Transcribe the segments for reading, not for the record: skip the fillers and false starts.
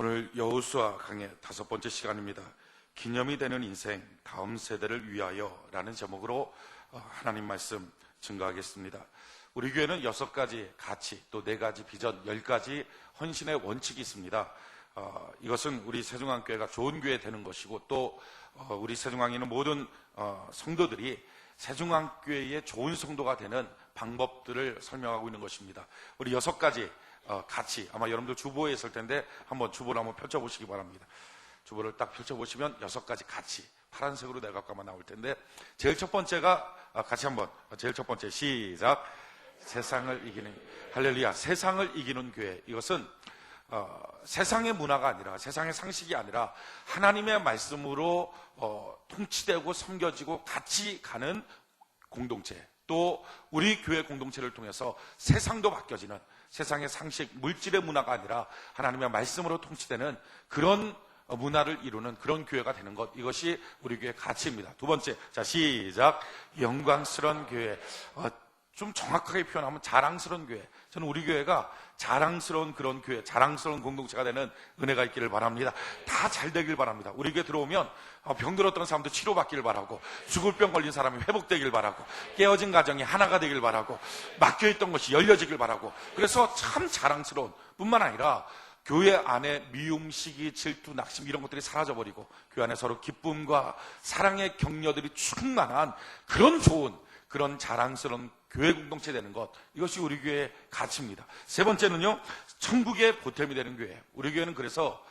오늘 여호수아 강의 5번째 시간입니다. 기념이 되는 인생, 다음 세대를 위하여 라는 제목으로 하나님 말씀 증거하겠습니다. 우리 교회는 6가지 가치, 또 4가지 비전, 10가지 헌신의 원칙이 있습니다. 이것은 우리 세종항교회가 좋은 교회 되는 것이고, 또 우리 세종항에 있는 모든 성도들이 세종항교회의 좋은 성도가 되는 방법들을 설명하고 있는 것입니다. 우리 6가지 가치, 아마 여러분들 주보에 있을 텐데 한번 주보를 한번 펼쳐보시기 바랍니다. 주보를 딱 펼쳐보시면 6가지 가치, 파란색으로 내갖고 아마 나올 텐데, 제일 첫 번째가 같이 한번, 제일 첫 번째 시작. 세상을 이기는, 할렐루야, 세상을 이기는 교회. 이것은 세상의 문화가 아니라, 세상의 상식이 아니라 하나님의 말씀으로 통치되고 섬겨지고 같이 가는 공동체, 또 우리 교회 공동체를 통해서 세상도 바뀌어지는, 세상의 상식, 물질의 문화가 아니라 하나님의 말씀으로 통치되는 그런 문화를 이루는 그런 교회가 되는 것, 이것이 우리 교회의 가치입니다. 두 번째, 자 시작. 영광스러운 교회. 좀 정확하게 표현하면 자랑스러운 교회. 저는 우리 교회가 자랑스러운 그런 교회, 자랑스러운 공동체가 되는 은혜가 있기를 바랍니다. 다 잘 되길 바랍니다. 우리 교회 들어오면 병들었던 사람도 치료받기를 바라고, 죽을 병 걸린 사람이 회복되길 바라고, 깨어진 가정이 하나가 되길 바라고, 막혀있던 것이 열려지길 바라고, 그래서 참 자랑스러운 뿐만 아니라 교회 안에 미움, 시기, 질투, 낙심 이런 것들이 사라져버리고 교회 안에 서로 기쁨과 사랑의 격려들이 충만한 그런 좋은, 그런 자랑스러운 교회 공동체 되는 것, 이것이 우리 교회의 가치입니다. 세 번째는요, 천국의 보탬이 되는 교회. 우리 교회는 그래서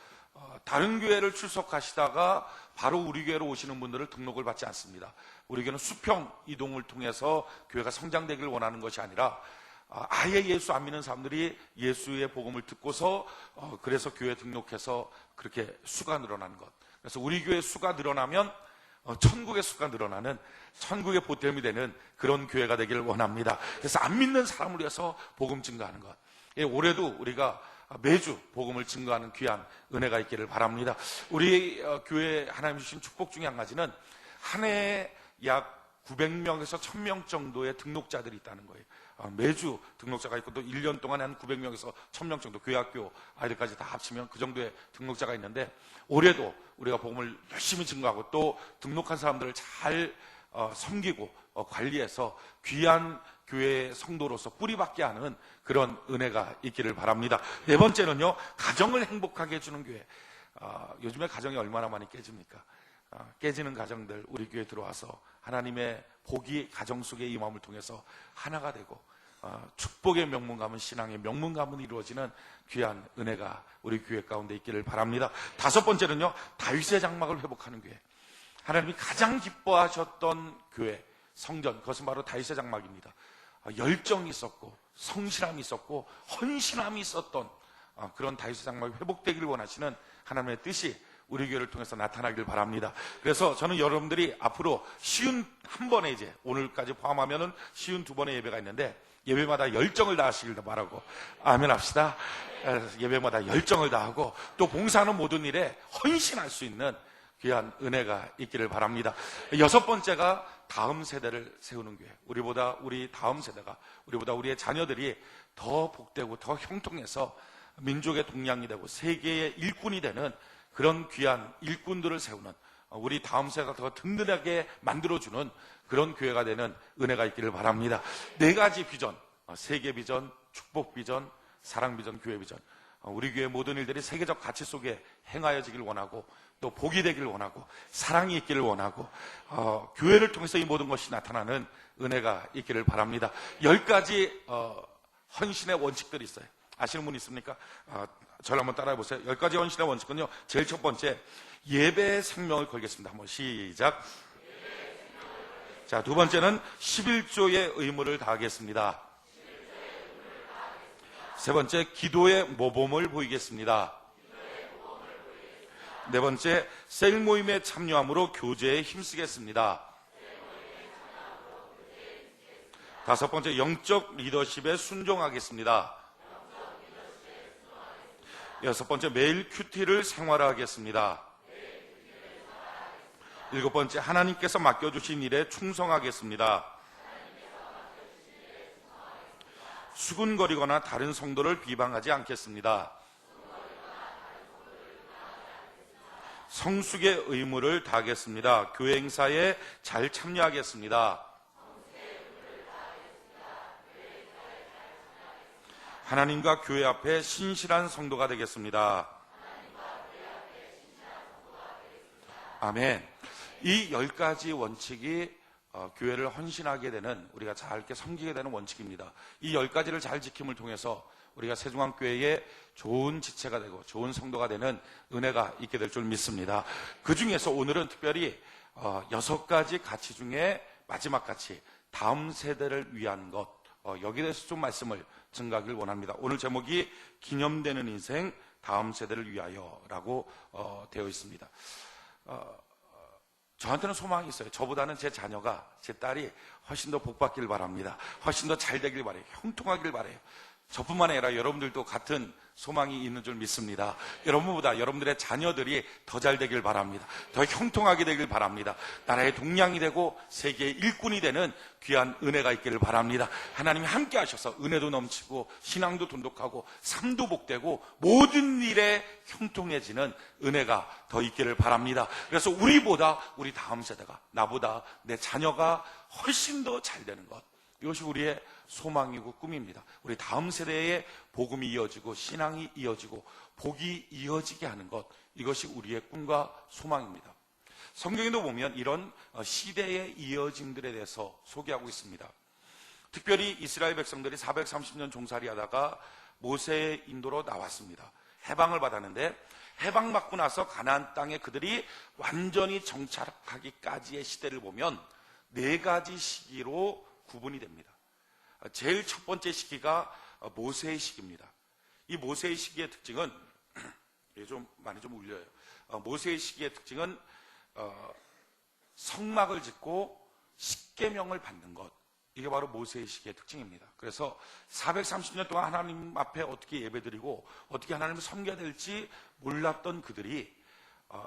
다른 교회를 출석하시다가 바로 우리 교회로 오시는 분들을 등록을 받지 않습니다. 우리 교회는 수평 이동을 통해서 교회가 성장되기를 원하는 것이 아니라, 아예 예수 안 믿는 사람들이 예수의 복음을 듣고서 그래서 교회에 등록해서 그렇게 수가 늘어나는 것. 그래서 우리 교회 수가 늘어나면 천국의 수가 늘어나는, 천국의 보탬이 되는 그런 교회가 되기를 원합니다. 그래서 안 믿는 사람을 위해서 복음 증거하는 것. 올해도 우리가 매주 복음을 증거하는 귀한 은혜가 있기를 바랍니다. 우리 교회 하나님 주신 축복 중에 한 가지는 한 해에 약 900명에서 1000명 정도의 등록자들이 있다는 거예요. 매주 등록자가 있고, 또 1년 동안에 한 900명에서 1000명 정도, 교회 학교 아이들까지 다 합치면 그 정도의 등록자가 있는데, 올해도 우리가 복음을 열심히 증거하고 또 등록한 사람들을 잘 섬기고 관리해서 귀한 교회 성도로서 뿌리박게 하는 그런 은혜가 있기를 바랍니다. 네 번째는요, 가정을 행복하게 해주는 교회. 요즘에 가정이 얼마나 많이 깨집니까? 깨지는 가정들, 우리 교회에 들어와서 하나님의 복이 가정 속에 임함을 통해서 하나가 되고 축복의 명문 가문, 신앙의 명문 가문이 이루어지는 귀한 은혜가 우리 교회 가운데 있기를 바랍니다. 다섯 번째는요, 다윗의 장막을 회복하는 교회. 하나님이 가장 기뻐하셨던 교회, 성전, 그것은 바로 다윗의 장막입니다. 열정이 있었고 성실함이 있었고 헌신함이 있었던 그런 다윗의 장막이 회복되기를 원하시는 하나님의 뜻이 우리 교회를 통해서 나타나길 바랍니다. 그래서 저는 여러분들이 앞으로 51번에, 이제 오늘까지 포함하면은 52번의 예배가 있는데, 예배마다 열정을 다하시길 바라고, 아멘 합시다. 예배마다 열정을 다하고 또 봉사하는 모든 일에 헌신할 수 있는 귀한 은혜가 있기를 바랍니다. 여섯 번째가 다음 세대를 세우는 교회. 우리 다음 세대가, 우리보다 우리의 자녀들이 더 복되고 더 형통해서 민족의 동량이 되고 세계의 일꾼이 되는 그런 귀한 일꾼들을 세우는, 우리 다음 세대가 더 든든하게 만들어주는 그런 교회가 되는 은혜가 있기를 바랍니다. 4가지 비전, 세계 비전, 축복 비전, 사랑 비전, 교회 비전. 우리 교회 모든 일들이 세계적 가치 속에 행하여지길 원하고, 또 복이 되기를 원하고, 사랑이 있기를 원하고, 교회를 통해서 이 모든 것이 나타나는 은혜가 있기를 바랍니다. 10가지 헌신의 원칙들이 있어요. 아시는 분 있습니까? 저를 한번 따라해 보세요. 10가지 헌신의 원칙은요, 제일 첫 번째, 예배의 생명을 걸겠습니다. 한번 시작. 자, 두 번째는 11조의 의무를 다하겠습니다. 세 번째, 기도의 모범을 보이겠습니다. 네 번째, 셀 모임에 참여함으로 교제에 힘쓰겠습니다. 다섯 번째, 영적 리더십에 순종하겠습니다. 여섯 번째, 매일 큐티를 생활화하겠습니다. 일곱 번째, 하나님께서 맡겨주신 일에 충성하겠습니다. 수군거리거나 다른 성도를 비방하지 않겠습니다. 성숙의 의무를 다하겠습니다. 교회 행사에 잘 참여하겠습니다. 하나님과 교회 앞에 신실한 성도가 되겠습니다. 아멘. 이 10가지 원칙이 교회를 헌신하게 되는, 우리가 잘 이렇게 섬기게 되는 원칙입니다. 이 10가지를 잘 지킴을 통해서 우리가 세종항교회의 좋은 지체가 되고 좋은 성도가 되는 은혜가 있게 될 줄 믿습니다. 그 중에서 오늘은 특별히 6가지 가치 중에 마지막 가치, 다음 세대를 위한 것, 여기에 대해서 좀 말씀을 증가하길 원합니다. 오늘 제목이 기념되는 인생, 다음 세대를 위하여라고 되어 있습니다. 저한테는 소망이 있어요. 저보다는 제 자녀가, 제 딸이 훨씬 더 복받길 바랍니다. 훨씬 더 잘 되길 바라요. 형통하길 바라요. 저뿐만 아니라 여러분들도 같은 소망이 있는 줄 믿습니다. 여러분보다 여러분들의 자녀들이 더 잘 되길 바랍니다. 더 형통하게 되길 바랍니다. 나라의 동량이 되고 세계의 일꾼이 되는 귀한 은혜가 있기를 바랍니다. 하나님이 함께 하셔서 은혜도 넘치고 신앙도 돈독하고 삶도 복되고 모든 일에 형통해지는 은혜가 더 있기를 바랍니다. 그래서 우리보다 우리 다음 세대가, 나보다 내 자녀가 훨씬 더 잘 되는 것, 이것이 우리의 소망이고 꿈입니다. 우리 다음 세대의 복음이 이어지고 신앙이 이어지고 복이 이어지게 하는 것, 이것이 우리의 꿈과 소망입니다. 성경에도 보면 이런 시대의 이어짐들에 대해서 소개하고 있습니다. 특별히 이스라엘 백성들이 430년 종살이 하다가 모세의 인도로 나왔습니다. 해방을 받았는데, 해방받고 나서 가나안 땅에 그들이 완전히 정착하기까지의 시대를 보면 4가지 시기로 구분이 됩니다. 제일 첫 번째 시기가 모세의 시기입니다. 이 모세의 시기의 특징은 많이 좀 울려요. 모세의 시기의 특징은 성막을 짓고 십계명을 받는 것, 이게 바로 모세의 시기의 특징입니다. 그래서 430년 동안 하나님 앞에 어떻게 예배드리고 어떻게 하나님을 섬겨야 될지 몰랐던 그들이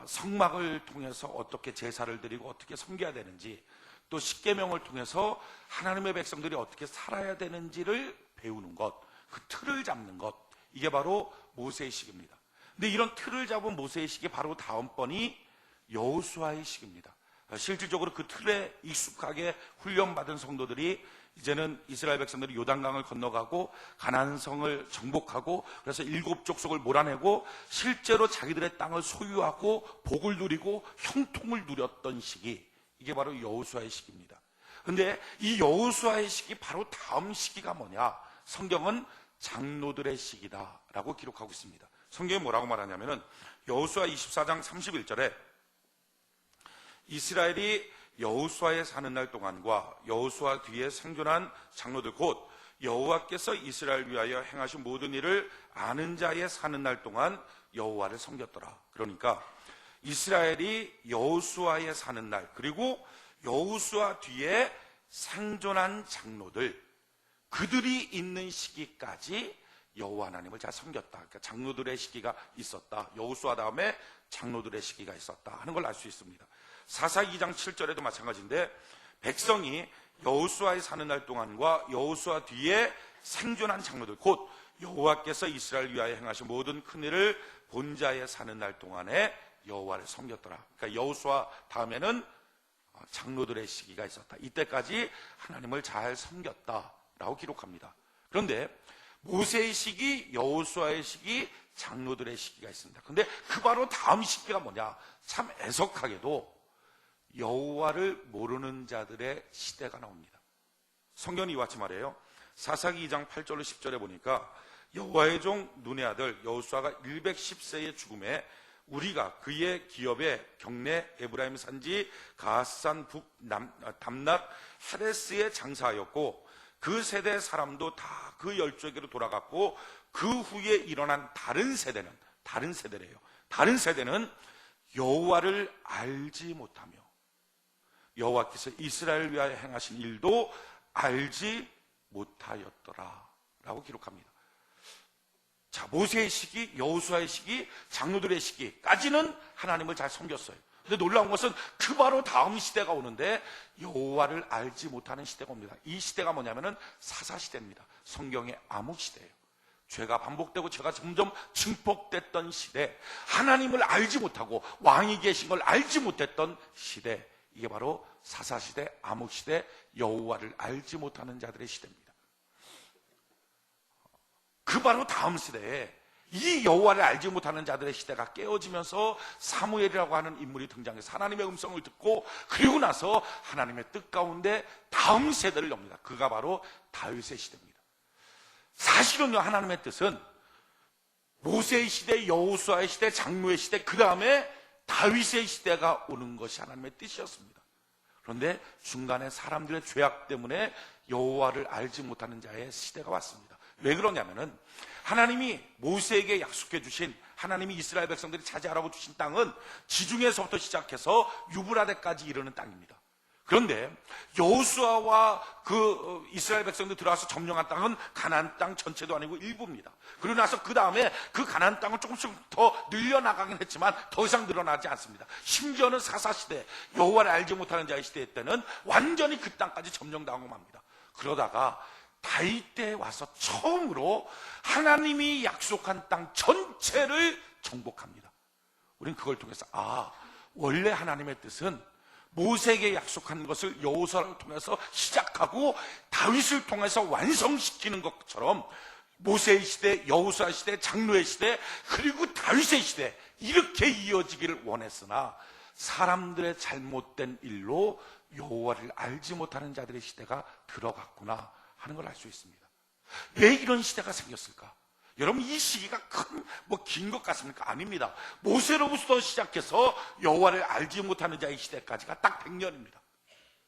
성막을 통해서 어떻게 제사를 드리고 어떻게 섬겨야 되는지, 또 십계명을 통해서 하나님의 백성들이 어떻게 살아야 되는지를 배우는 것, 그 틀을 잡는 것, 이게 바로 모세의 시기입니다. 근데 이런 틀을 잡은 모세의 시기 바로 다음번이 여호수아의 시기입니다. 실질적으로 그 틀에 익숙하게 훈련받은 성도들이 이제는 이스라엘 백성들이 요단강을 건너가고 가나안 성을 정복하고, 그래서 7족속을 몰아내고 실제로 자기들의 땅을 소유하고 복을 누리고 형통을 누렸던 시기, 이게 바로 여호수아의 시기입니다. 그런데 이 여호수아의 시기 바로 다음 시기가 뭐냐? 성경은 장로들의 시기다라고 기록하고 있습니다. 성경이 뭐라고 말하냐면은 여호수아 24장 31절에 이스라엘이 여호수아에 사는 날 동안과 여호수아 뒤에 생존한 장로들, 곧 여호와께서 이스라엘 위하여 행하신 모든 일을 아는 자의 사는 날 동안 여호와를 섬겼더라. 그러니까 이스라엘이 여호수아에 사는 날, 그리고 여호수아 뒤에 생존한 장로들, 그들이 있는 시기까지 여호와 하나님을 잘 섬겼다. 그러니까 장로들의 시기가 있었다. 여호수아 다음에 장로들의 시기가 있었다 하는 걸 알 수 있습니다. 사사기 2장 7절에도 마찬가지인데, 백성이 여호수아에 사는 날 동안과 여호수아 뒤에 생존한 장로들, 곧 여호와께서 이스라엘 위하여 행하신 모든 큰 일을 본 자에 사는 날 동안에 여호와를 섬겼더라. 그러니까 여호수아 다음에는 장로들의 시기가 있었다. 이때까지 하나님을 잘 섬겼다라고 기록합니다. 그런데 모세의 시기, 여호수아의 시기, 장로들의 시기가 있습니다. 그런데 그 바로 다음 시기가 뭐냐? 참 애석하게도 여호와를 모르는 자들의 시대가 나옵니다. 성경이 이와 같이 말해요. 사사기 2장 8절로 10절에 보니까 여호와의 종 눈의 아들 여호수아가 110세의 죽음에 우리가 그의 기업에 경내 에브라임 산지 가앗산 북 담낫 헤레스에 장사하였고, 그 세대 사람도 다 그 열조에게로 돌아갔고, 그 후에 일어난 다른 세대래요. 다른 세대는 여호와를 알지 못하며 여호와께서 이스라엘 위하여 행하신 일도 알지 못하였더라 라고 기록합니다. 자, 모세의 시기, 여호수아의 시기, 장로들의 시기까지는 하나님을 잘 섬겼어요. 근데 놀라운 것은 그 바로 다음 시대가 오는데 여호와를 알지 못하는 시대가 옵니다. 이 시대가 뭐냐면은 사사시대입니다. 성경의 암흑시대예요. 죄가 반복되고 죄가 점점 증폭됐던 시대, 하나님을 알지 못하고 왕이 계신 걸 알지 못했던 시대, 이게 바로 사사시대, 암흑시대, 여호와를 알지 못하는 자들의 시대입니다. 그 바로 다음 시대에 이 여호와를 알지 못하는 자들의 시대가 깨어지면서 사무엘이라고 하는 인물이 등장해서 하나님의 음성을 듣고, 그리고 나서 하나님의 뜻 가운데 다음 세대를 엽니다. 그가 바로 다윗의 시대입니다. 사실은요, 하나님의 뜻은 모세의 시대, 여호수아의 시대, 장로의 시대, 그 다음에 다윗의 시대가 오는 것이 하나님의 뜻이었습니다. 그런데 중간에 사람들의 죄악 때문에 여호와를 알지 못하는 자의 시대가 왔습니다. 왜 그러냐면은 하나님이 모세에게 약속해 주신, 하나님이 이스라엘 백성들이 차지하라고 주신 땅은 지중해에서부터 시작해서 유브라데까지 이르는 땅입니다. 그런데 여호수아와 그 이스라엘 백성들이 들어와서 점령한 땅은 가나안 땅 전체도 아니고 일부입니다. 그러고 나서 그 다음에 그 가나안 땅은 조금씩 더 늘려나가긴 했지만 더 이상 늘어나지 않습니다. 심지어는 사사시대, 여호와를 알지 못하는 자의 시대 때는 완전히 그 땅까지 점령당하고 맙니다. 그러다가 다윗 때에 와서 처음으로 하나님이 약속한 땅 전체를 정복합니다. 우리는 그걸 통해서 원래 하나님의 뜻은 모세에게 약속한 것을 여호수아를 통해서 시작하고 다윗을 통해서 완성시키는 것처럼 모세의 시대, 여호수아 시대, 장로의 시대, 그리고 다윗의 시대, 이렇게 이어지기를 원했으나 사람들의 잘못된 일로 여호와를 알지 못하는 자들의 시대가 들어갔구나 하는 걸 알 수 있습니다. 왜 이런 시대가 생겼을까? 여러분, 이 시기가 긴 것 같습니까? 아닙니다. 모세로부터 시작해서 여호와를 알지 못하는 자의 시대까지가 딱 100년입니다.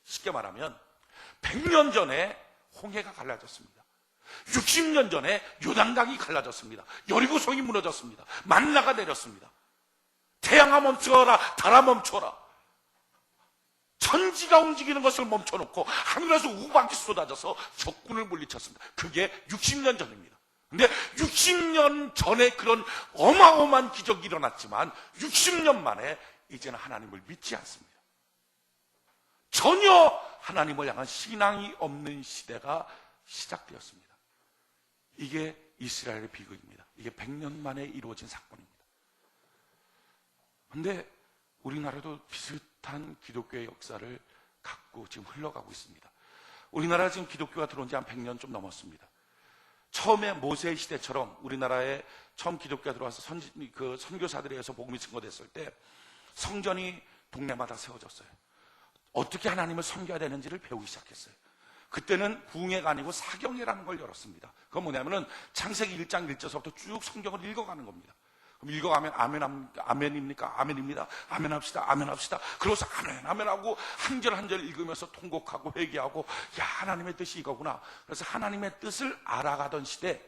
쉽게 말하면 100년 전에 홍해가 갈라졌습니다. 60년 전에 요단강이 갈라졌습니다. 여리고성이 무너졌습니다. 만나가 내렸습니다. 태양아 멈춰라, 달아 멈춰라. 천지가 움직이는 것을 멈춰놓고 하늘에서 우박이 쏟아져서 적군을 물리쳤습니다. 그게 60년 전입니다. 근데 60년 전에 그런 어마어마한 기적이 일어났지만 60년 만에 이제는 하나님을 믿지 않습니다. 전혀 하나님을 향한 신앙이 없는 시대가 시작되었습니다. 이게 이스라엘의 비극입니다. 이게 100년 만에 이루어진 사건입니다. 그런데 우리나라도 비슷한 기독교의 역사를 갖고 지금 흘러가고 있습니다. 우리나라 지금 기독교가 들어온 지 한 100년 좀 넘었습니다. 처음에 모세의 시대처럼 우리나라에 처음 기독교가 들어와서 선교사들에 의해서 복음이 증거됐을 때 성전이 동네마다 세워졌어요. 어떻게 하나님을 섬겨야 되는지를 배우기 시작했어요. 그때는 부흥회가 아니고 사경회라는 걸 열었습니다. 그건 뭐냐면은 창세기 1장 1절서부터 쭉 성경을 읽어가는 겁니다. 그럼 읽어가면 아멘입니까? 아멘입니다. 아멘합시다. 아멘합시다. 그래서 아멘하고 한 절 한 절 읽으면서 통곡하고 회개하고, 야, 하나님의 뜻이 이거구나. 그래서 하나님의 뜻을 알아가던 시대,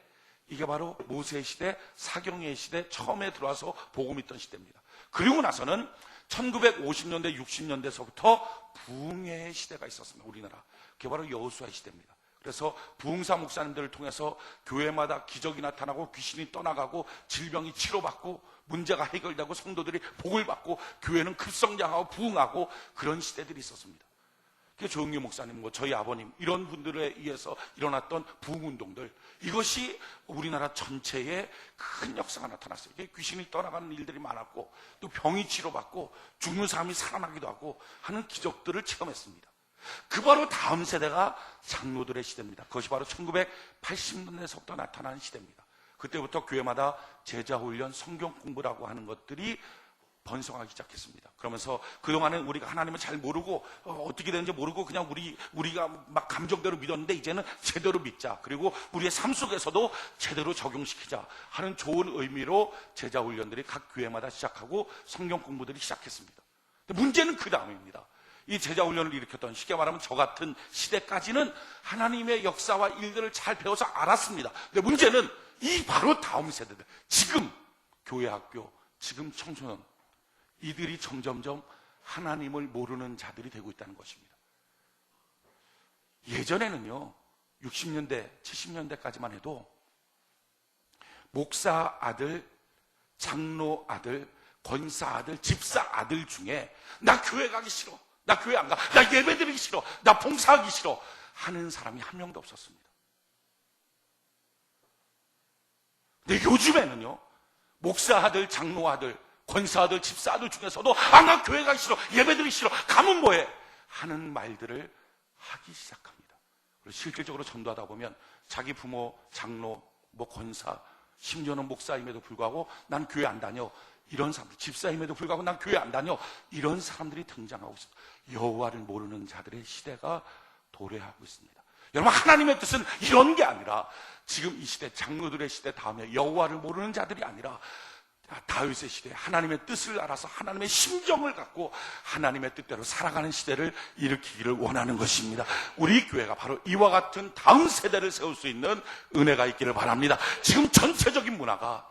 이게 바로 모세의 시대, 사경의 시대, 처음에 들어와서 복음 있던 시대입니다. 그리고 나서는 1950년대, 60년대서부터 부흥회의 시대가 있었습니다. 우리나라. 그게 바로 여호수아의 시대입니다. 그래서 부흥사 목사님들을 통해서 교회마다 기적이 나타나고 귀신이 떠나가고 질병이 치료받고 문제가 해결되고 성도들이 복을 받고 교회는 급성장하고 부흥하고 그런 시대들이 있었습니다. 조영규 목사님, 저희 아버님, 이런 분들에 의해서 일어났던 부흥운동들, 이것이 우리나라 전체에 큰 역사가 나타났어요. 귀신이 떠나가는 일들이 많았고 또 병이 치료받고 죽는 사람이 살아나기도 하고 하는 기적들을 체험했습니다. 그 바로 다음 세대가 장로들의 시대입니다. 그것이 바로 1980년대에서부터 나타난 시대입니다. 그때부터 교회마다 제자훈련, 성경 공부라고 하는 것들이 번성하기 시작했습니다. 그러면서 그동안은 우리가 하나님을 잘 모르고 어떻게 되는지 모르고 그냥 우리가 막 감정대로 믿었는데 이제는 제대로 믿자, 그리고 우리의 삶 속에서도 제대로 적용시키자 하는 좋은 의미로 제자훈련들이 각 교회마다 시작하고 성경 공부들이 시작했습니다. 근데 문제는 그 다음입니다. 이 제자훈련을 일으켰던, 쉽게 말하면 저 같은 시대까지는 하나님의 역사와 일들을 잘 배워서 알았습니다. 근데 문제는 이 바로 다음 세대들, 지금 교회 학교, 지금 청소년, 이들이 점점점 하나님을 모르는 자들이 되고 있다는 것입니다. 예전에는요, 60년대, 70년대까지만 해도 목사 아들, 장로 아들, 권사 아들, 집사 아들 중에 나 교회 가기 싫어, 나 교회 안 가, 나 예배 드리기 싫어, 나 봉사하기 싫어 하는 사람이 한 명도 없었습니다. 근데 요즘에는요, 목사아들, 장로아들, 권사아들, 집사아들 중에서도 나 교회 가기 싫어, 예배드리기 싫어, 가면 뭐해? 하는 말들을 하기 시작합니다. 그리고 실질적으로 전도하다 보면 자기 부모, 장로, 권사, 심지어는 목사임에도 불구하고 난 교회 안 다녀, 이런 사람들, 집사임에도 불구하고 난 교회 안 다녀, 이런 사람들이 등장하고 있습니다. 여호와를 모르는 자들의 시대가 도래하고 있습니다. 여러분, 하나님의 뜻은 이런 게 아니라 지금 이 시대, 장로들의 시대 다음에 여호와를 모르는 자들이 아니라 다윗의 시대에 하나님의 뜻을 알아서 하나님의 심정을 갖고 하나님의 뜻대로 살아가는 시대를 일으키기를 원하는 것입니다. 우리 교회가 바로 이와 같은 다음 세대를 세울 수 있는 은혜가 있기를 바랍니다. 지금 전체적인 문화가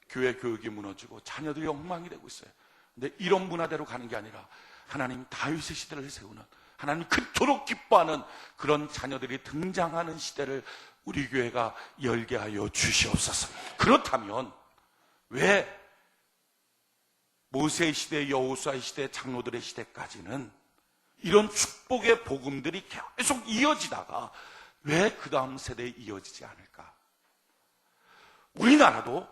교회 교육이 무너지고 자녀들이 엉망이 되고 있어요. 근데 이런 문화대로 가는 게 아니라 하나님 다윗의 시대를 세우는, 하나님 그토록 기뻐하는 그런 자녀들이 등장하는 시대를 우리 교회가 열게 하여 주시옵소서. 그렇다면 왜 모세의 시대, 여호수아의 시대, 장로들의 시대까지는 이런 축복의 복음들이 계속 이어지다가 왜 그 다음 세대에 이어지지 않을까? 우리나라도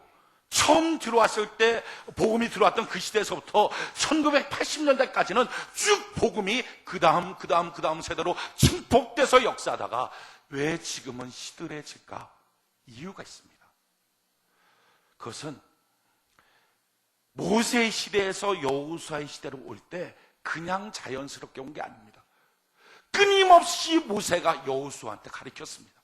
처음 들어왔을 때 복음이 들어왔던 그 시대에서부터 1980년대까지는 쭉 복음이 그 다음 세대로 증폭돼서 역사하다가 왜 지금은 시들해질까? 이유가 있습니다. 그것은 모세의 시대에서 여호수아의 시대로 올 때 그냥 자연스럽게 온 게 아닙니다. 끊임없이 모세가 여호수아한테 가르쳤습니다.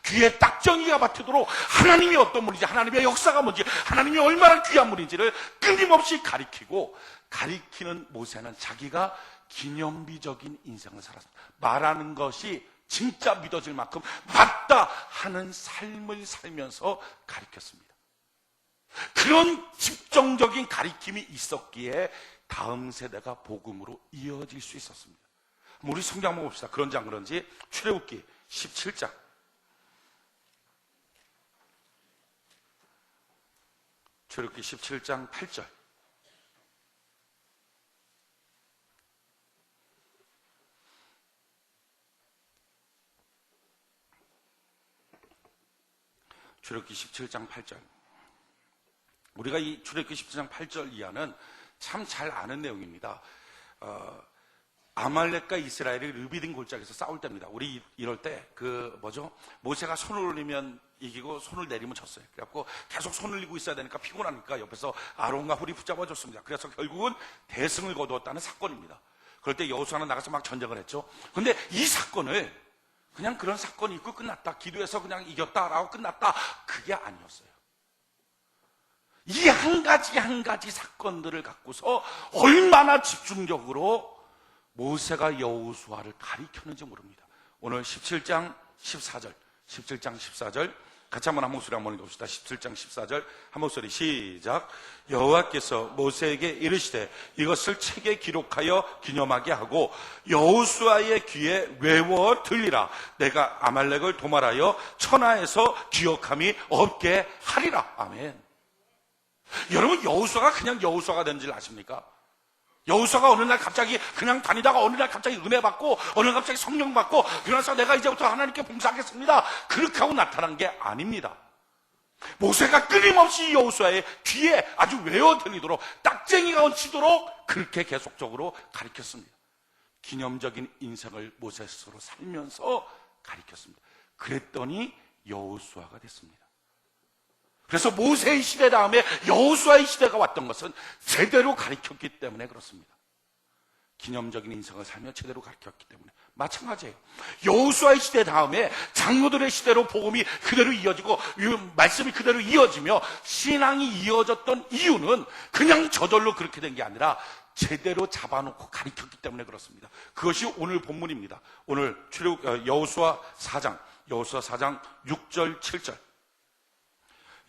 귀에 딱정이가 받도록 하나님이 어떤 분인지, 하나님의 역사가 뭔지, 하나님이 얼마나 귀한 분인지를 끊임없이 가르치고, 가르치는 모세는 자기가 기념비적인 인생을 살았습니다. 말하는 것이 진짜 믿어질 만큼 맞다 하는 삶을 살면서 가르쳤습니다. 그런 집중적인 가르침이 있었기에 다음 세대가 복음으로 이어질 수 있었습니다. 우리 성경 한번 봅시다. 그런지 안 그런지 출애굽기 17장 출애굽기 17장 8절. 출애굽기 17장 8절. 우리가 이 출애굽기 17장 8절 이하는 참 잘 아는 내용입니다. 아말렉과 이스라엘이 르비딤 골짜기에서 싸울 때입니다. 우리 이럴 때 모세가 손을 올리면 이기고 손을 내리면 졌어요. 그래갖고 계속 손을 올리고 있어야 되니까 피곤하니까 옆에서 아론과 훌이 붙잡아줬습니다. 그래서 결국은 대승을 거두었다는 사건입니다. 그럴 때 여호수아는 나가서 막 전쟁을 했죠. 그런데 이 사건을 그냥 그런 사건이 있고 끝났다, 기도해서 그냥 이겼다라고 끝났다, 그게 아니었어요. 이 한 가지 사건들을 갖고서 얼마나 집중적으로 모세가 여호수아를 가리켰는지 모릅니다. 오늘 17장 14절 같이 한번 한 목소리 한번 읽어봅시다. 17장 14절 한 목소리 시작. 여호와께서 모세에게 이르시되 이것을 책에 기록하여 기념하게 하고 여호수아의 귀에 외워 들리라. 내가 아말렉을 도말하여 천하에서 기억함이 없게 하리라. 아멘. 여러분, 여호수아가 그냥 여호수아가 된 줄 아십니까? 여호수아가 어느 날 갑자기 그냥 다니다가 어느 날 갑자기 은혜 받고 어느 날 갑자기 성령 받고 그래서 내가 이제부터 하나님께 봉사하겠습니다, 그렇게 하고 나타난 게 아닙니다. 모세가 끊임없이 여호수아의 귀에 아주 외워 들리도록 딱쟁이가 얹히도록 그렇게 계속적으로 가르쳤습니다. 기념적인 인생을 모세 스스로 살면서 가르쳤습니다. 그랬더니 여호수아가 됐습니다. 그래서 모세의 시대 다음에 여호수아의 시대가 왔던 것은 제대로 가르쳤기 때문에 그렇습니다. 기념적인 인생을 살며 제대로 가르쳤기 때문에. 마찬가지예요. 여호수아의 시대 다음에 장로들의 시대로 복음이 그대로 이어지고 말씀이 그대로 이어지며 신앙이 이어졌던 이유는 그냥 저절로 그렇게 된 게 아니라 제대로 잡아놓고 가르쳤기 때문에 그렇습니다. 그것이 오늘 본문입니다. 오늘 여호수아 4장 6절 7절.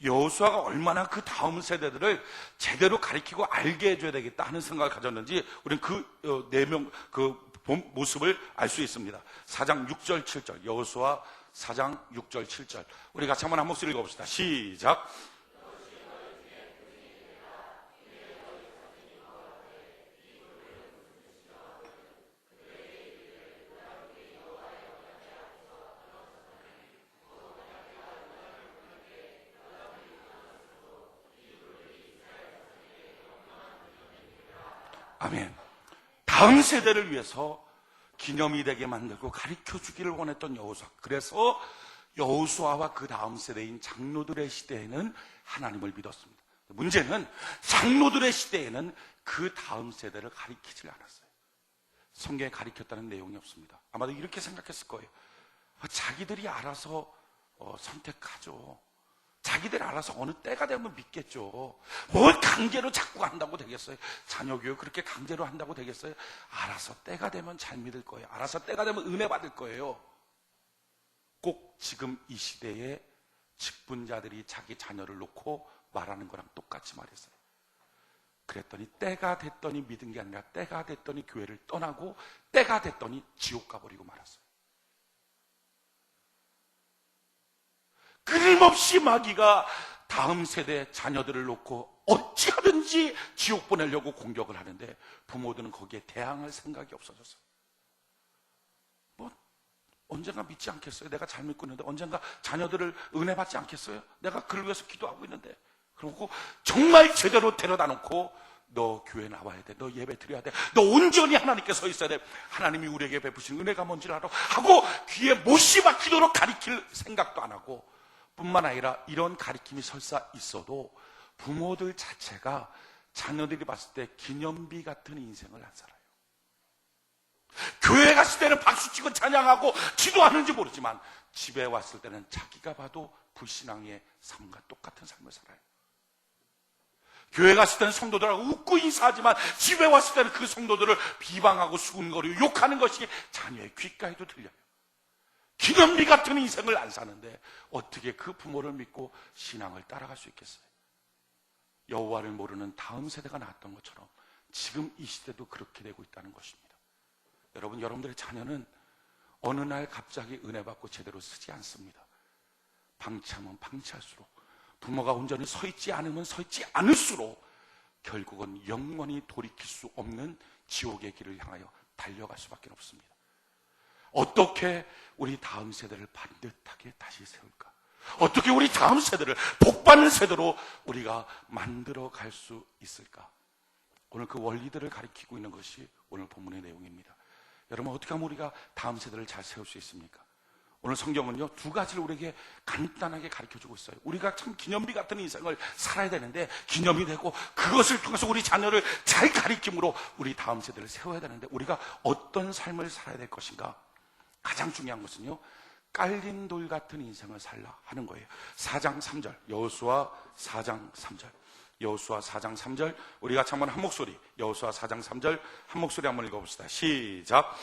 여호수아가 얼마나 그 다음 세대들을 제대로 가르치고 알게 해줘야 되겠다 하는 생각을 가졌는지 우리는 그 모습을 알 수 있습니다. 4장 6절 7절 여호수아 4장 6절 7절 우리 같이 한번 한 목소리 읽어봅시다. 시작. 아멘. 다음 세대를 위해서 기념이 되게 만들고 가르쳐 주기를 원했던 여호수아. 그래서 여호수아와 그 다음 세대인 장로들의 시대에는 하나님을 믿었습니다. 문제는 장로들의 시대에는 그 다음 세대를 가르치질 않았어요. 성경에 가르쳤다는 내용이 없습니다. 아마도 이렇게 생각했을 거예요. 자기들이 알아서 선택하죠. 자기들 알아서 어느 때가 되면 믿겠죠. 뭘 강제로 자꾸 한다고 되겠어요? 자녀 교육 그렇게 강제로 한다고 되겠어요? 알아서 때가 되면 잘 믿을 거예요. 알아서 때가 되면 은혜 받을 거예요. 꼭 지금 이 시대에 직분자들이 자기 자녀를 놓고 말하는 거랑 똑같이 말했어요. 그랬더니 때가 됐더니 믿은 게 아니라 때가 됐더니 교회를 떠나고 때가 됐더니 지옥 가버리고 말았어요. 끊임없이 마귀가 다음 세대 자녀들을 놓고 어찌하든지 지옥 보내려고 공격을 하는데 부모들은 거기에 대항할 생각이 없어졌어요. 언젠가 믿지 않겠어요? 내가 잘 믿고 있는데 언젠가 자녀들을 은혜 받지 않겠어요? 내가 그를 위해서 기도하고 있는데. 그리고 정말 제대로 데려다 놓고 너 교회 나와야 돼. 너 예배 드려야 돼. 너 온전히 하나님께 서 있어야 돼. 하나님이 우리에게 베푸신 은혜가 뭔지를 알아. 하고 귀에 못이 박히도록 가리킬 생각도 안 하고, 뿐만 아니라 이런 가리킴이 설사 있어도 부모들 자체가 자녀들이 봤을 때 기념비 같은 인생을 안 살아요. 교회 갔을 때는 박수치고 찬양하고 기도하는지 모르지만 집에 왔을 때는 자기가 봐도 불신앙의 삶과 똑같은 삶을 살아요. 교회 갔을 때는 성도들하고 웃고 인사하지만 집에 왔을 때는 그 성도들을 비방하고 수군거리고 욕하는 것이 자녀의 귓가에도 들려요. 기념비 같은 인생을 안 사는데 어떻게 그 부모를 믿고 신앙을 따라갈 수 있겠어요? 여호와를 모르는 다음 세대가 나왔던 것처럼 지금 이 시대도 그렇게 되고 있다는 것입니다. 여러분들의 자녀는 어느 날 갑자기 은혜 받고 제대로 쓰지 않습니다. 방치하면 방치할수록, 부모가 온전히 서 있지 않으면 서 있지 않을수록 결국은 영원히 돌이킬 수 없는 지옥의 길을 향하여 달려갈 수밖에 없습니다. 어떻게 우리 다음 세대를 반듯하게 다시 세울까? 어떻게 우리 다음 세대를 복받는 세대로 우리가 만들어 갈 수 있을까? 오늘 그 원리들을 가리키고 있는 것이 오늘 본문의 내용입니다. 여러분, 어떻게 하면 우리가 다음 세대를 잘 세울 수 있습니까? 오늘 성경은요, 두 가지를 우리에게 간단하게 가르쳐주고 있어요. 우리가 참 기념비 같은 인생을 살아야 되는데, 기념이 되고 그것을 통해서 우리 자녀를 잘 가리킴으로 우리 다음 세대를 세워야 되는데, 우리가 어떤 삶을 살아야 될 것인가? 가장 중요한 것은요, 깔린 돌 같은 인생을 살라 하는 거예요. 4장 3절, 여호수아 4장 3절. 여호수아 4장 3절, 우리 같이 한번 한 목소리, 여호수아 4장 3절 한 목소리 한번 읽어봅시다. 시작.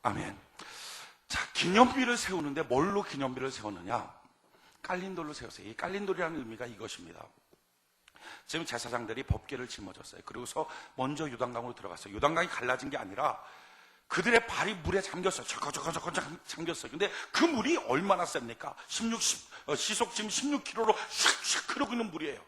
아멘. 자, 기념비를 세우는데 뭘로 기념비를 세우느냐? 깔린 돌로 세웠어요. 이 깔린 돌이라는 의미가 이것입니다. 지금 제사장들이 법궤를 짊어졌어요. 그러고서 먼저 요단강으로 들어갔어요. 요단강이 갈라진 게 아니라 그들의 발이 물에 잠겼어요. 저거 잠겼어요. 근데 그 물이 얼마나 셉니까? 시속 지금 16km로 휙휙 흐르고 있는 물이에요.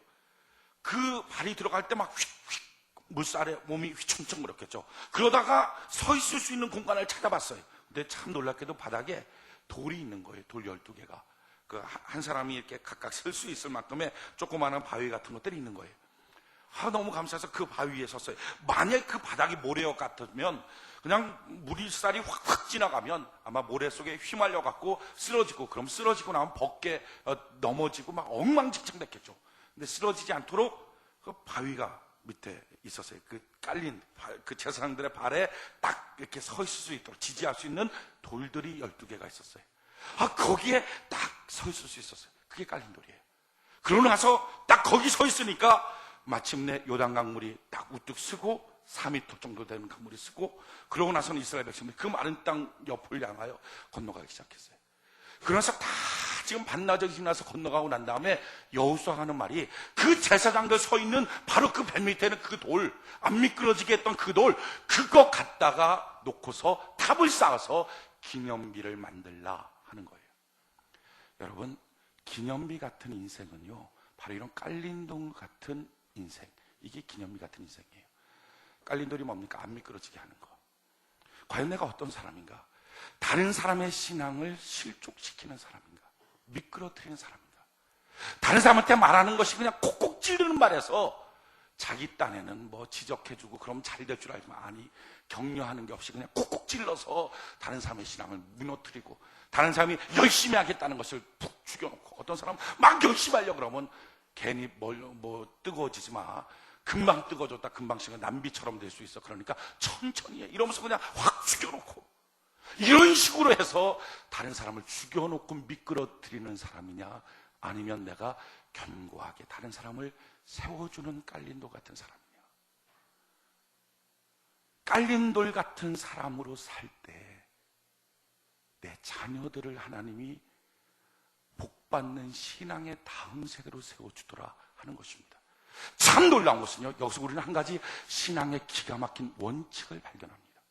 그 발이 들어갈 때 막 휙휙 물살에 몸이 휘청청 그렇겠죠. 그러다가 서 있을 수 있는 공간을 찾아봤어요. 근데 참 놀랍게도 바닥에 돌이 있는 거예요. 돌 12개가. 한 사람이 이렇게 각각 설 수 있을 만큼의 조그마한 바위 같은 것들이 있는 거예요. 너무 감사해서 그 바위 위에 섰어요. 만약 그 바닥이 모래역 같으면 그냥 물살이 확확 지나가면 아마 모래 속에 휘말려 갖고 쓰러지고, 그럼 쓰러지고 나면 벗게 넘어지고 막 엉망진창 됐겠죠. 근데 쓰러지지 않도록 그 바위가 밑에 있었어요. 그 깔린 그 제사장들의 발에 딱 이렇게 서 있을 수 있도록 지지할 수 있는 돌들이 12개가 있었어요. 거기에 딱 서 있을 수 있었어요. 그게 깔린 돌이에요. 그러고 나서 딱 거기 서 있으니까 마침내 요단강 물이 딱 우뚝 쓰고 4m 정도 되는 강물이 쓰고, 그러고 나서는 이스라엘 백성들이 그 마른 땅 옆을 향하여 건너가기 시작했어요. 그래서 다 지금 반나절이 지나서 건너가고 난 다음에 여호수아가 하는 말이, 그 제사장들 서 있는 바로 그 배 밑에는 그 돌, 안 미끄러지게 했던 그 돌, 그거 갖다가 놓고서 탑을 쌓아서 기념비를 만들라 하는 거예요. 여러분, 기념비 같은 인생은요, 바로 이런 깔린 돌 같은 인생, 이게 기념비 같은 인생이에요. 깔린 돌이 뭡니까? 안 미끄러지게 하는 거. 과연 내가 어떤 사람인가? 다른 사람의 신앙을 실족시키는 사람인가? 미끄러뜨리는 사람인가? 다른 사람한테 말하는 것이 그냥 콕콕 찌르는 말에서 자기 딴에는 뭐 지적해주고 그럼 잘 될 줄 알지만, 아니, 격려하는 게 없이 그냥 콕콕 찔러서 다른 사람의 신앙을 무너뜨리고, 다른 사람이 열심히 하겠다는 것을 푹 죽여놓고, 어떤 사람은 막 열심히 하려고 그러면 괜히 뭐 뜨거워지지 마, 금방 뜨거워졌다 금방 식은 남비처럼 될 수 있어, 그러니까 천천히 해, 이러면서 그냥 확 죽여놓고, 이런 식으로 해서 다른 사람을 죽여놓고 미끄러뜨리는 사람이냐, 아니면 내가 견고하게 다른 사람을 세워주는 깔린 돌 같은 사람이냐. 깔린 돌 같은 사람으로 살 때 내 자녀들을 하나님이 복받는 신앙의 다음 세대로 세워주더라 하는 것입니다. 참 놀라운 것은요, 여기서 우리는 한 가지 신앙의 기가 막힌 원칙을 발견합니다.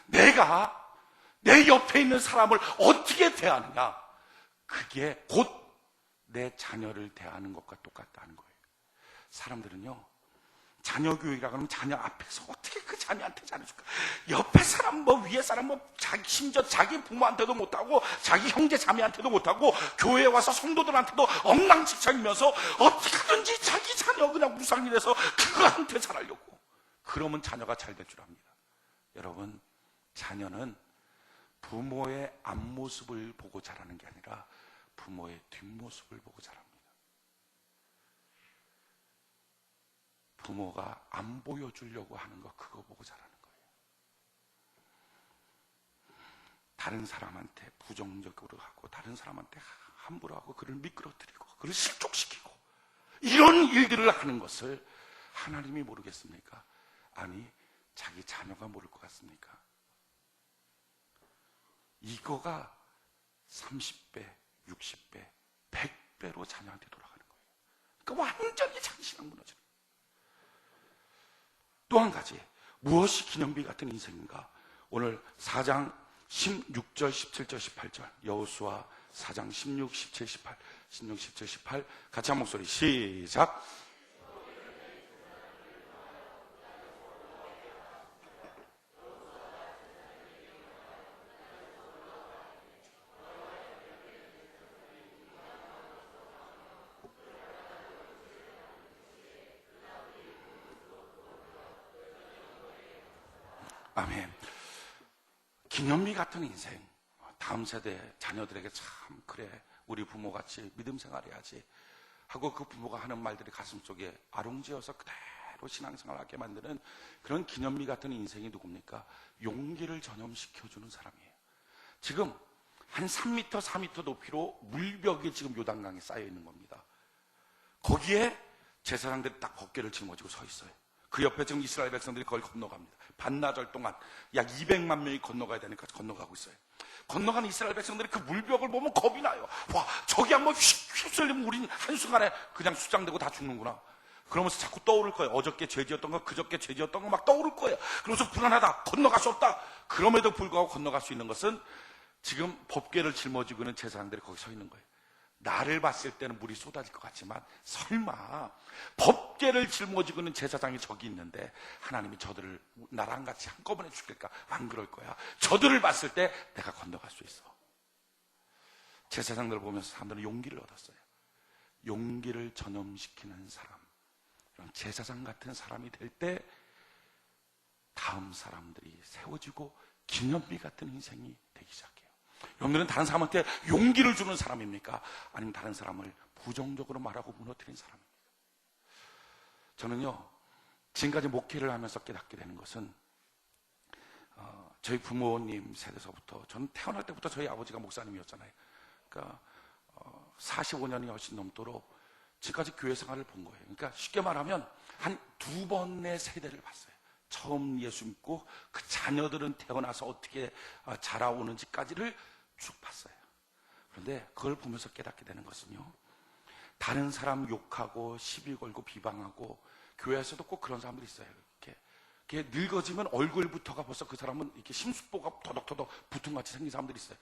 내가 내 옆에 있는 사람을 어떻게 대하느냐, 그게 곧 내 자녀를 대하는 것과 똑같다는 거예요. 사람들은요, 자녀 교육이라 그러면 자녀 앞에서 어떻게 그 자녀한테 잘해줄까? 옆에 사람, 뭐 위에 사람, 뭐 심지어 자기 부모한테도 못하고 자기 형제 자매한테도 못하고 교회에 와서 성도들한테도 엉망진창이면서 어떻게든지 자기 자녀 그냥 무상일해서 그거한테 잘하려고. 그러면 자녀가 잘 될 줄 압니다. 여러분, 자녀는 부모의 앞모습을 보고 자라는 게 아니라 부모의 뒷모습을 보고 자랍니다. 부모가 안 보여주려고 하는 거, 그거 보고 자라는 거예요. 다른 사람한테 부정적으로 하고, 다른 사람한테 함부로 하고, 그를 미끄러뜨리고, 그를 실족시키고, 이런 일들을 하는 것을 하나님이 모르겠습니까? 아니, 자기 자녀가 모를 것 같습니까? 이거가 30배, 60배, 100배로 자녀한테 돌아가는 거예요. 그러니까 완전히 자기 신앙 무너지는 거예요. 또 한 가지, 무엇이 기념비 같은 인생인가? 오늘 4장 16절, 17절, 18절, 여호수아 4장 16, 17, 18, 16, 17, 18, 같이 한 목소리 시작. 아멘. 기념비 같은 인생, 다음 세대 자녀들에게 참, 그래, 우리 부모같이 믿음 생활해야지 하고 그 부모가 하는 말들이 가슴속에 아롱지어서 그대로 신앙생활하게 만드는 그런 기념비 같은 인생이 누굽니까? 용기를 전염시켜주는 사람이에요. 지금 한 3m, 4m 높이로 물벽이 지금 요단강에 쌓여 있는 겁니다. 거기에 제사장들이 딱 법궤를 짊어지고 서 있어요. 그 옆에 지금 이스라엘 백성들이 그걸 건너갑니다. 반나절 동안 약 200만 명이 건너가야 되니까 건너가고 있어요. 건너가는 이스라엘 백성들이 그 물벽을 보면 겁이 나요. 와, 저기 한번 휩쓸리면 우린 한순간에 그냥 수장되고 다 죽는구나. 그러면서 자꾸 떠오를 거예요. 어저께 죄지었던 거, 그저께 죄지었던 거 막 떠오를 거예요. 그러면서 불안하다, 건너갈 수 없다. 그럼에도 불구하고 건너갈 수 있는 것은 지금 법궤를 짊어지고 있는 제사장들이 거기 서 있는 거예요. 나를 봤을 때는 물이 쏟아질 것 같지만 설마 법궤를 짊어지고 있는 제사장이 저기 있는데 하나님이 저들을 나랑 같이 한꺼번에 죽일까? 안 그럴 거야. 저들을 봤을 때 내가 건너갈 수 있어. 제사장들을 보면서 사람들은 용기를 얻었어요. 용기를 전염시키는 사람, 이런 제사장 같은 사람이 될 때 다음 사람들이 세워지고 기념비 같은 인생이 되기 시작해요. 여러분들은 다른 사람한테 용기를 주는 사람입니까? 아니면 다른 사람을 부정적으로 말하고 무너뜨리는 사람입니까? 저는요, 지금까지 목회를 하면서 깨닫게 되는 것은 저희 부모님 세대서부터, 저는 태어날 때부터 저희 아버지가 목사님이었잖아요. 그러니까 45년이 훨씬 넘도록 지금까지 교회 생활을 본 거예요. 그러니까 쉽게 말하면 한 2번의 세대를 봤어요. 처음 예수 믿고 그 자녀들은 태어나서 어떻게 자라오는지까지를 쭉 봤어요. 그런데 그걸 보면서 깨닫게 되는 것은요, 다른 사람 욕하고 시비 걸고 비방하고, 교회에서도 꼭 그런 사람들이 있어요. 이렇게 늙어지면 얼굴부터가 벌써 그 사람은 이렇게 심수보가 더덕더덕 붙은같이 생긴 사람들이 있어요.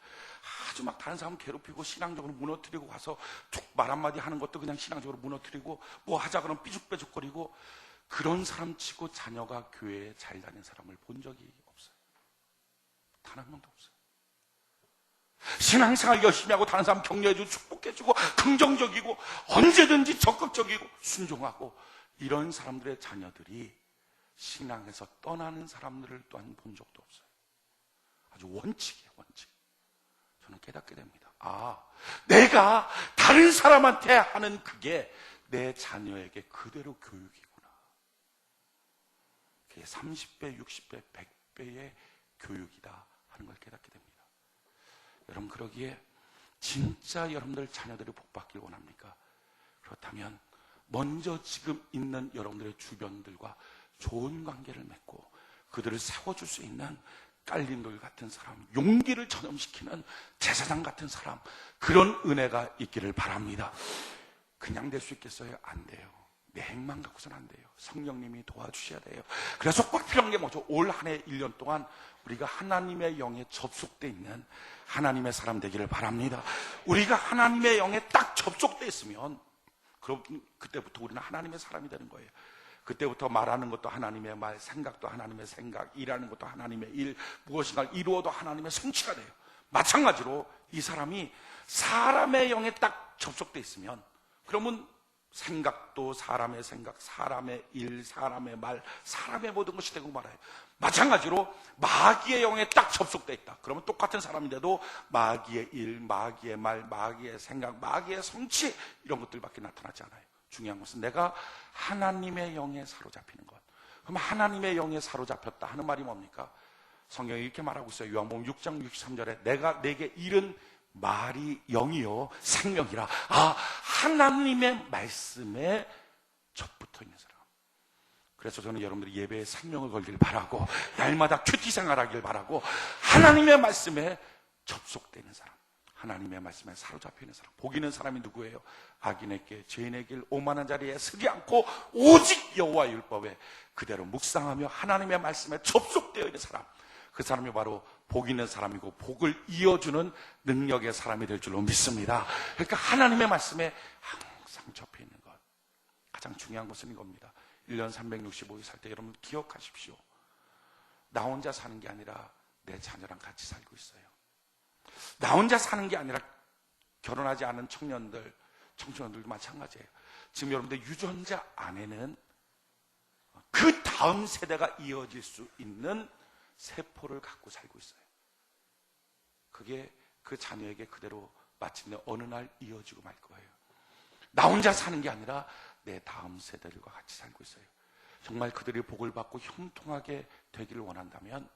아주 막 다른 사람 괴롭히고 신앙적으로 무너뜨리고 가서 툭 말 한마디 하는 것도 그냥 신앙적으로 무너뜨리고, 뭐 하자 그러면 삐죽빼죽거리고, 그런 사람 치고 자녀가 교회에 잘 다니는 사람을 본 적이 없어요. 단 한 명도 없어요. 신앙생활 열심히 하고 다른 사람 격려해주고 축복해주고 긍정적이고 언제든지 적극적이고 순종하고 이런 사람들의 자녀들이 신앙에서 떠나는 사람들을 또한 본 적도 없어요. 아주 원칙이에요, 원칙. 저는 깨닫게 됩니다. 내가 다른 사람한테 하는 그게 내 자녀에게 그대로 교육이구나. 그게 30배, 60배, 100배의 교육이다 하는 걸 깨닫게 됩니다. 여러분, 그러기에 진짜 여러분들 자녀들이 복받길 원합니까? 그렇다면 먼저 지금 있는 여러분들의 주변들과 좋은 관계를 맺고 그들을 세워줄 수 있는 깔림돌 같은 사람, 용기를 전염시키는 제사장 같은 사람, 그런 은혜가 있기를 바랍니다. 그냥 될 수 있겠어요? 안 돼요. 내 행만 갖고서는 안 돼요. 성령님이 도와주셔야 돼요. 그래서 꼭 필요한 게 뭐죠? 올 한 해 1년 동안 우리가 하나님의 영에 접속되어 있는 하나님의 사람 되기를 바랍니다. 우리가 하나님의 영에 딱 접속되어 있으면 그럼 그때부터 우리는 하나님의 사람이 되는 거예요. 그때부터 말하는 것도 하나님의 말, 생각도 하나님의 생각, 일하는 것도 하나님의 일, 무엇인가를 이루어도 하나님의 성취가 돼요. 마찬가지로 이 사람이 사람의 영에 딱 접속되어 있으면 그러면 생각도 사람의 생각, 사람의 일, 사람의 말, 사람의 모든 것이 되고 말아요. 마찬가지로 마귀의 영에 딱 접속되어 있다. 그러면 똑같은 사람인데도 마귀의 일, 마귀의 말, 마귀의 생각, 마귀의 성취 이런 것들밖에 나타나지 않아요. 중요한 것은 내가 하나님의 영에 사로잡히는 것. 그럼 하나님의 영에 사로잡혔다 하는 말이 뭡니까? 성경이 이렇게 말하고 있어요. 요한복음 6장 63절에 내가 내게 이른 말이 영이요 생명이라. 하나님의 말씀에 접붙어 있는 사람. 그래서 저는 여러분들이 예배에 생명을 걸길 바라고 날마다 큐티 생활하길 바라고 하나님의 말씀에 접속되는 사람, 하나님의 말씀에 사로잡혀 있는 사람. 복 있는 사람이 누구예요? 악인의 길, 죄인의 길, 오만한 자리에 서지 않고 오직 여호와 율법에 그대로 묵상하며 하나님의 말씀에 접속되어 있는 사람. 그 사람이 바로 복 있는 사람이고 복을 이어주는 능력의 사람이 될 줄로 믿습니다. 그러니까 하나님의 말씀에 항상 접해 있는 것. 가장 중요한 것은 이겁니다. 1년 365일 살 때 여러분 기억하십시오. 나 혼자 사는 게 아니라 내 자녀랑 같이 살고 있어요. 나 혼자 사는 게 아니라 결혼하지 않은 청소년들도 마찬가지예요. 지금 여러분들 유전자 안에는 그 다음 세대가 이어질 수 있는 세포를 갖고 살고 있어요. 그게 그 자녀에게 그대로 마침내 어느 날 이어지고 말 거예요. 나 혼자 사는 게 아니라 내 다음 세대들과 같이 살고 있어요. 정말 그들이 복을 받고 형통하게 되기를 원한다면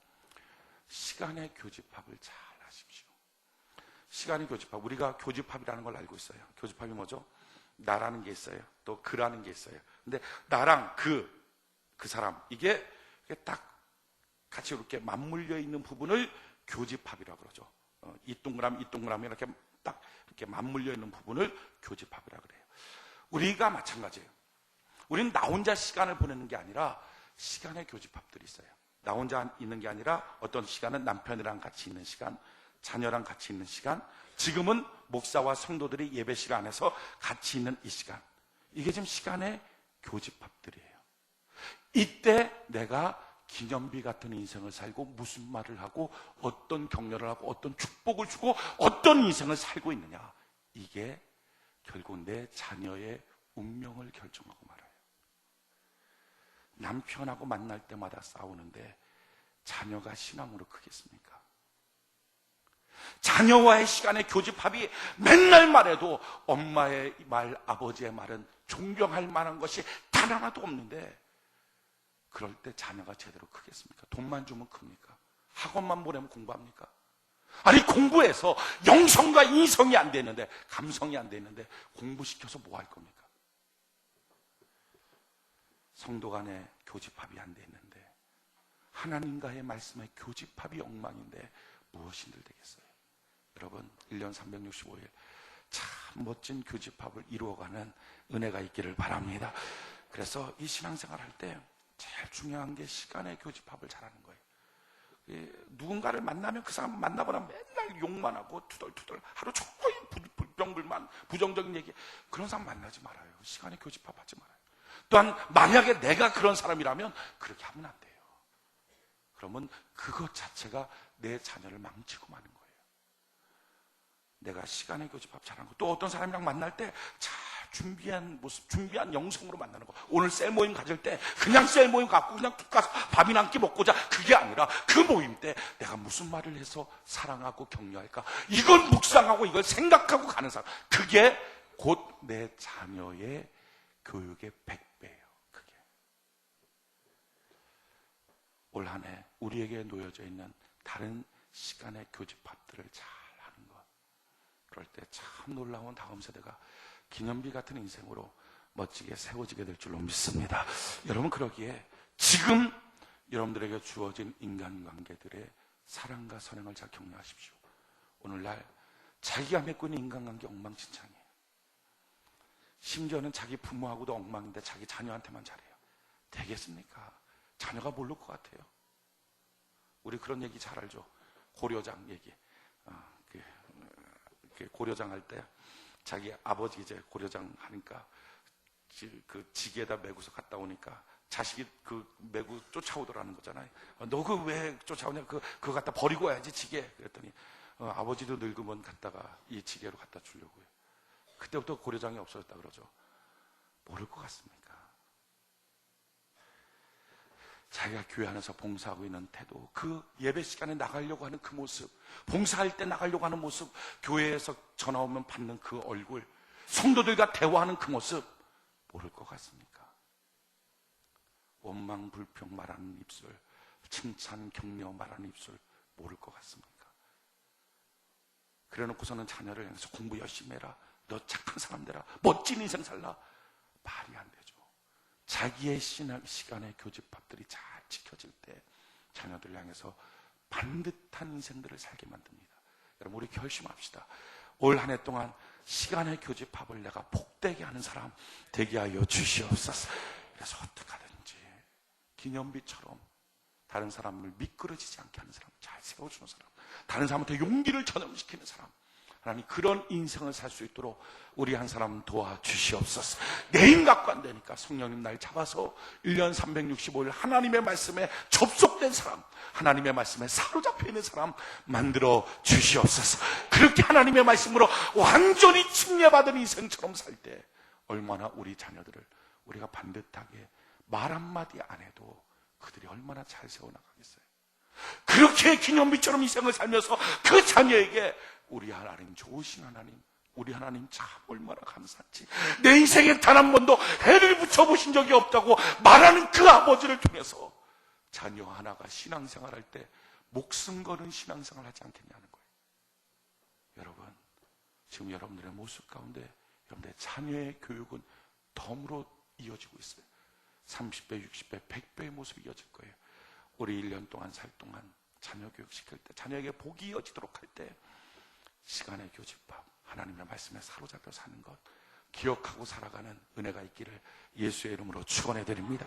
시간의 교집합을 잘 하십시오. 시간의 교집합, 우리가 교집합이라는 걸 알고 있어요. 교집합이 뭐죠? 나라는 게 있어요. 또 그라는 게 있어요. 근데 나랑 그 사람, 이게 딱 같이 이렇게 맞물려 있는 부분을 교집합이라고 그러죠. 이 동그라미 이렇게 딱 이렇게 맞물려 있는 부분을 교집합이라고 그래요. 우리가 마찬가지예요. 우리는 나 혼자 시간을 보내는 게 아니라 시간의 교집합들이 있어요. 나 혼자 있는 게 아니라 어떤 시간은 남편이랑 같이 있는 시간, 자녀랑 같이 있는 시간, 지금은 목사와 성도들이 예배 시간에서 같이 있는 이 시간. 이게 지금 시간의 교집합들이에요. 이때 내가 기념비 같은 인생을 살고 무슨 말을 하고 어떤 격려를 하고 어떤 축복을 주고 어떤 인생을 살고 있느냐, 이게 결국 내 자녀의 운명을 결정하고 말아요. 남편하고 만날 때마다 싸우는데 자녀가 신앙으로 크겠습니까? 자녀와의 시간의 교집합이 맨날 말해도 엄마의 말, 아버지의 말은 존경할 만한 것이 단 하나도 없는데 그럴 때 자녀가 제대로 크겠습니까? 돈만 주면 큽니까? 학원만 보내면 공부합니까? 아니, 공부해서 영성과 이성이 안 되는데, 감성이 안 되는데 공부시켜서 뭐 할 겁니까? 성도 간의 교집합이 안 되는데, 하나님과의 말씀의 교집합이 엉망인데 무엇인들 되겠어요? 여러분, 1년 365일 참 멋진 교집합을 이루어가는 은혜가 있기를 바랍니다. 그래서 이 신앙생활 할 때 제일 중요한 게 시간의 교집합을 잘하는 거예요. 누군가를 만나면 그 사람 만나보나 맨날 욕만 하고 투덜투덜 하루 종일 불평불만 부정적인 얘기, 그런 사람 만나지 말아요. 시간의 교집합 하지 말아요. 또한 만약에 내가 그런 사람이라면 그렇게 하면 안 돼요. 그러면 그것 자체가 내 자녀를 망치고 마는 거예요. 내가 시간의 교집합 잘하는 거, 또 어떤 사람이랑 만날 때 잘 준비한 모습, 준비한 영성으로 만나는 거. 오늘 셀 모임 가질 때 그냥 셀 모임 갖고 그냥 툭 가서 밥이나 한 끼 먹고 자, 그게 아니라 그 모임 때 내가 무슨 말을 해서 사랑하고 격려할까, 이걸 묵상하고 이걸 생각하고 가는 사람, 그게 곧 내 자녀의 교육의 100배예요. 그게 올 한 해 우리에게 놓여져 있는 다른 시간의 교집합들을 잘 하는 것, 그럴 때 참 놀라운 다음 세대가 기념비 같은 인생으로 멋지게 세워지게 될 줄로 믿습니다. 여러분, 그러기에 지금 여러분들에게 주어진 인간관계들의 사랑과 선행을 잘 격려하십시오. 오늘날 자기가 맺고 있는 인간관계 엉망진창이에요. 심지어는 자기 부모하고도 엉망인데 자기 자녀한테만 잘해요. 되겠습니까? 자녀가 모를 것 같아요. 우리 그런 얘기 잘 알죠? 고려장 얘기. 고려장 할 때 자기 아버지 이제 고려장 하니까 그 지게에다 메고서 갔다 오니까 자식이 그 메고 쫓아오더라는 거잖아요. 너 그 왜 쫓아오냐? 그거 갖다 버리고 와야지, 지게. 그랬더니 아버지도 늙으면 갔다가 이 지게로 갖다 주려고요. 그때부터 고려장이 없어졌다 그러죠. 모를 것 같습니까? 자기가 교회 안에서 봉사하고 있는 태도, 그 예배 시간에 나가려고 하는 그 모습, 봉사할 때 나가려고 하는 모습, 교회에서 전화 오면 받는 그 얼굴, 성도들과 대화하는 그 모습, 모를 것 같습니까? 원망 불평 말하는 입술, 칭찬 격려 말하는 입술, 모를 것 같습니까? 그래 놓고서는 자녀를 향해서 공부 열심히 해라, 너 착한 사람 되라, 멋진 인생 살라, 말이 안 되죠. 자기의 시간의 교집합들이 잘 지켜질 때 자녀들을 향해서 반듯한 인생들을 살게 만듭니다. 여러분, 우리 결심합시다. 올 한 해 동안 시간의 교집합을 내가 복되게 하는 사람 되게 하여 주시옵소서. 그래서 어떻게 하든지 기념비처럼 다른 사람을 미끄러지지 않게 하는 사람, 잘 세워주는 사람, 다른 사람한테 용기를 전염시키는 사람, 하나님 그런 인생을 살 수 있도록 우리 한 사람 도와주시옵소서. 내 힘 갖고 안 되니까 성령님 날 잡아서 1년 365일 하나님의 말씀에 접속된 사람, 하나님의 말씀에 사로잡혀 있는 사람 만들어 주시옵소서. 그렇게 하나님의 말씀으로 완전히 침례받은 인생처럼 살 때 얼마나 우리 자녀들을 우리가 반듯하게 말 한마디 안 해도 그들이 얼마나 잘 세워나가겠어요. 그렇게 기념비처럼 인생을 살면서 그 자녀에게 우리 하나님 좋으신 하나님, 우리 하나님 참 얼마나 감사한지, 내 인생에 단 한 번도 해를 붙여보신 적이 없다고 말하는 그 아버지를 통해서 자녀 하나가 신앙생활할 때 목숨 거는 신앙생활 하지 않겠냐는 거예요. 여러분, 지금 여러분들의 모습 가운데 여러분들의 자녀의 교육은 덤으로 이어지고 있어요. 30배, 60배, 100배의 모습이 이어질 거예요. 우리 1년 동안 살 동안 자녀 교육 시킬 때, 자녀에게 복이 이어지도록 할 때 시간의 교집합, 하나님의 말씀에 사로잡혀 사는 것 기억하고 살아가는 은혜가 있기를 예수의 이름으로 축원해 드립니다.